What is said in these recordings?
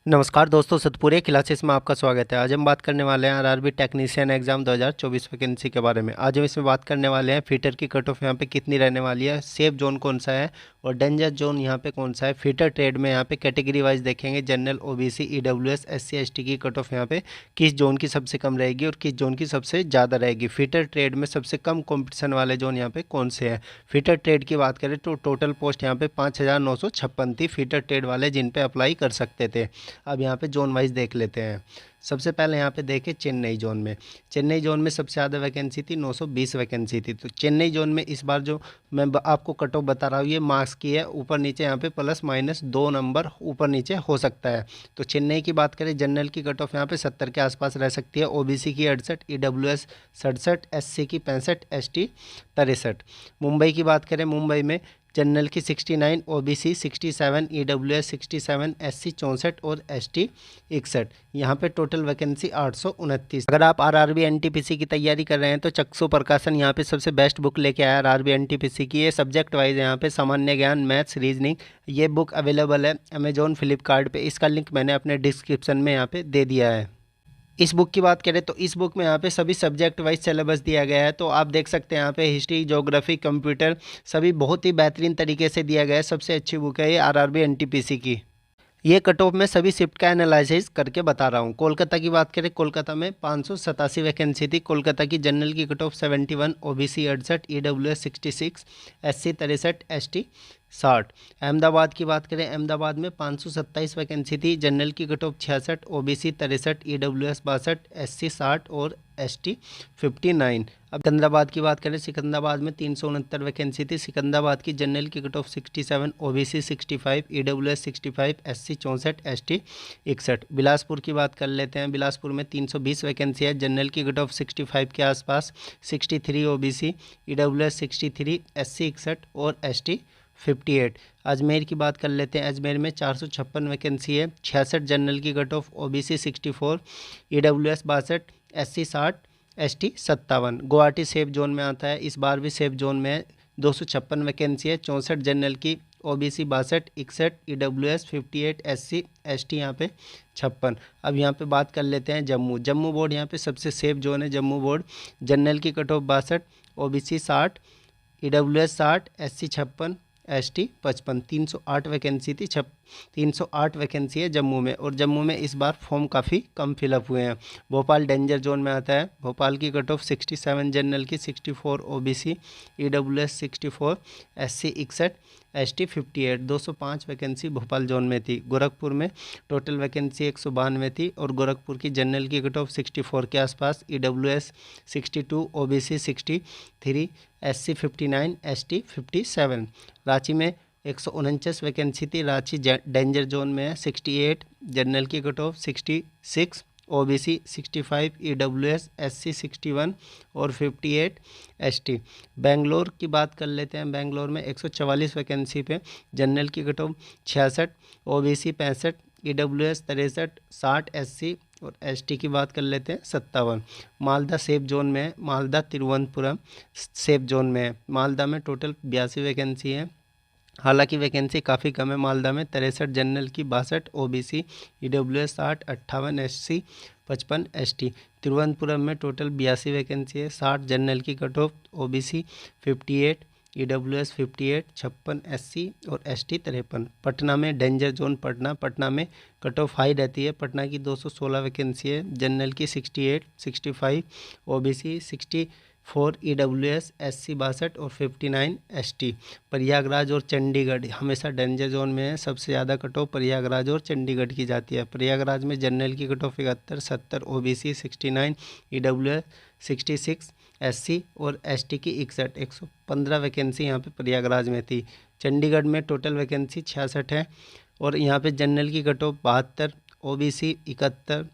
नमस्कार दोस्तों, सतपुरे क्लासेस में आपका स्वागत है। आज हम बात करने वाले हैं आरआरबी टेक्नीशियन एग्जाम 2024 वैकेंसी के बारे में। आज हम इसमें बात करने वाले हैं फीटर की कट ऑफ यहाँ पे कितनी रहने वाली है, सेफ जोन कौन सा है और डेंजर जोन यहाँ पे कौन सा है। फीटर ट्रेड में यहाँ पे कैटेगरी वाइज देखेंगे, general, OBC, EWS, SC, ST की कट ऑफ यहाँ पे किस जोन की सबसे कम रहेगी और किस जोन की सबसे ज़्यादा रहेगी। फीटर ट्रेड में सबसे कम कॉम्पिटिशन वाले जोन यहाँ पे कौन से हैं। फीटर ट्रेड की बात करें तो टोटल पोस्ट यहाँ पे 5,956 थी फीटर ट्रेड वाले जिन पे अप्लाई कर सकते थे। अब यहाँ पे जोन वाइज देख लेते हैं। सबसे पहले यहाँ पे देखें चेन्नई जोन में। चेन्नई जोन में सबसे ज़्यादा वैकेंसी थी, 920 वैकेंसी थी। तो चेन्नई जोन में इस बार जो मैं आपको कट ऑफ बता रहा हूँ ये मार्क्स की है, ऊपर नीचे यहाँ पे प्लस माइनस 2 नंबर ऊपर नीचे हो सकता है। तो चेन्नई की बात करें, जनरल की कट ऑफ यहाँ पे 70 के आसपास रह सकती है, ओबीसी की 68, ईडब्ल्यूएस 67, एससी की 65, एसटी 63। मुंबई की बात करें, मुंबई में जनरल की 69, ओबीसी 67, ईडब्ल्यूएस 67, एससी 64 और एसटी 61। यहाँ पे टोटल वैकेंसी 829। अगर आप आरआरबी एनटीपीसी की तैयारी कर रहे हैं तो चक्षु प्रकाशन यहाँ पे सबसे बेस्ट बुक लेके आया आरआरबी एनटीपीसी की। ये सब्जेक्ट वाइज यहाँ पे सामान्य ज्ञान, मैथ्स, रीजनिंग, ये बुक अवेलेबल है अमेजोन, फ्लिपकार्ट पे। इसका लिंक मैंने अपने डिस्क्रिप्शन में यहाँ पे दे दिया है। इस बुक की बात करें तो इस बुक में यहाँ पे सभी सब्जेक्ट वाइज सिलेबस दिया गया है। तो आप देख सकते हैं यहाँ पे हिस्ट्री, ज्योग्राफी, कंप्यूटर सभी बहुत ही बेहतरीन तरीके से दिया गया है। सबसे अच्छी बुक है ये आरआरबी एनटीपीसी की। ये कट ऑफ में सभी शिफ्ट का एनालिसिस करके बता रहा हूँ। कोलकाता की बात करें, कोलकाता में 587 वैकेंसी थी। कोलकाता की जनरल की cut off 71, OBC 68, EWS 66, SC 63, ST 60। Ahmedabad की बात करें, अहमदाबाद में 527 वैकेंसी थी। जनरल की cut off 66, OBC 63, EWS 62, SC 60 और एसटी 59। अब सिकंदराबाद की बात करें, सिकंदराबाद में 369 वैकेंसी थी। सिकंदराबाद की जनरल की cut off 67, OBC 65, EWS 65, SC 64, ST 61। Bilaspur की बात कर लेते हैं। बिलासपुर में 320 वैकेंसी है। जनरल की कट ऑफ 65 के आसपास, 63 ओबीसी, ईडब्ल्यूएस 63, एससी 61 और एसटी 58। अजमेर की बात कर लेते हैं। अजमेर में 456 वैकेंसी है। 66 जनरल की cut off, OBC 64, EWS 62, SC 60, ST 57। Guwahati safe zone में आता है, इस बार भी सेफ जोन में है। 256 वैकेंसी है। 64 जनरल की, ओबीसी 62, 61, ईडब्ल्यूएस 58, एससी एसटी यहाँ पे 56। अब यहाँ पे बात कर लेते हैं जम्मू। जम्मू बोर्ड यहाँ पे सबसे सेफ जोन है। जम्मू बोर्ड जनरल की cut off 62, OBC 60, EWS 60, SC 56, ST 55। 308 vacancy थी। 308 वैकेंसी है जम्मू में। और जम्मू में इस बार फॉर्म काफ़ी कम फिलअप हुए हैं। भोपाल डेंजर जोन में आता है। भोपाल की कट ऑफ 67 जनरल की, 64 OBC, EWS 64, SC 61, ST 58। 205 vacancy Bhopal zone में थी। गोरखपुर में टोटल वैकेंसी 192 थी और गोरखपुर की जनरल की कट ऑफ 64 के आसपास, EWS 62, OBC 63, SC 59, ST 57। Ranchi में 149 वैकेंसी थी। रांची डेंजर जोन में है। 68 जनरल की cut off, 66 OBC 65, EWS SC 61 और 58 एसटी। बेंगलोर की बात कर लेते हैं। बेंगलोर में 144 वैकेंसी पे जनरल की cut off 66, OBC 65, EWS 63, 60 SC और एसटी की बात कर लेते हैं 57। मालदा सेफ जोन में है। मालदा तिरुवनंतपुरम सेफ जोन में है। मालदा में टोटल 82 वैकेंसी है। हालांकि वैकेंसी काफ़ी कम है मालदा में। 63 जनरल की, 62 OBC, EWS 60, 58 SC, 55 ST. Thiruvananthapuram में टोटल 82 वैकेंसी है। 60 जनरल की cut off, OBC 58, EWS 58, 56 SC और एसटी 53। पटना में डेंजर जोन, पटना में कट ऑफ हाई रहती है। पटना की 216 वैकेंसी है। जनरल की 68, 65, ओबीसी 64, ईडब्ल्यूएस एससी 62 और 59 एसटी। प्रयागराज और चंडीगढ़ हमेशा डेंजर जोन में है। सबसे ज़्यादा कट ऑफ प्रयागराज और चंडीगढ़ की जाती है। प्रयागराज में जनरल की cut off 71, 70, OBC 69, EWS 66, SC और एसटी की 61। 115 वैकेंसी यहाँ पे प्रयागराज में थी। चंडीगढ़ में टोटल वैकेंसी 66 है और यहाँ पे जनरल की cut off 72, OBC 71,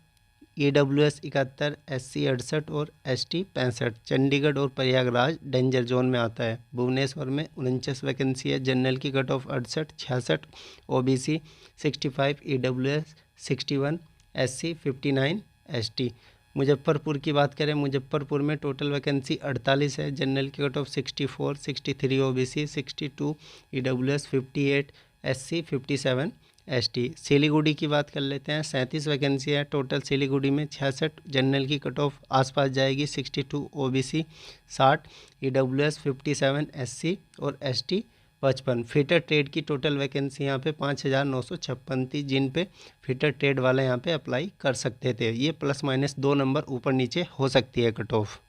EWS 71, SC 68 और एसटी 65। चंडीगढ़ और प्रयागराज डेंजर जोन में आता है। भुवनेश्वर में 49 वैकेंसी है। जनरल की cut off 68, 66, OBC 65, EWS 61, SC 59, ST. Muzaffarpur की बात करें, मुजफ्फरपुर में टोटल वैकेंसी 48 है। जनरल की cut off 64, 63 OBC 62, EWS 58, SC 57, ST. Siliguri की बात कर लेते हैं, 37 वैकेंसी है टोटल सिलीगुड़ी में। 66 जनरल की कट ऑफ आसपास जाएगी, 62 ओबीसी 60, ईडब्ल्यूएस 57, एससी और एसटी 55। फिटर ट्रेड की टोटल वैकेंसी यहाँ पे 5,956 थी, जिन पे फिटर ट्रेड वाले यहाँ पे अप्लाई कर सकते थे। ये प्लस माइनस 2 नंबर ऊपर नीचे हो सकती है कट ऑफ।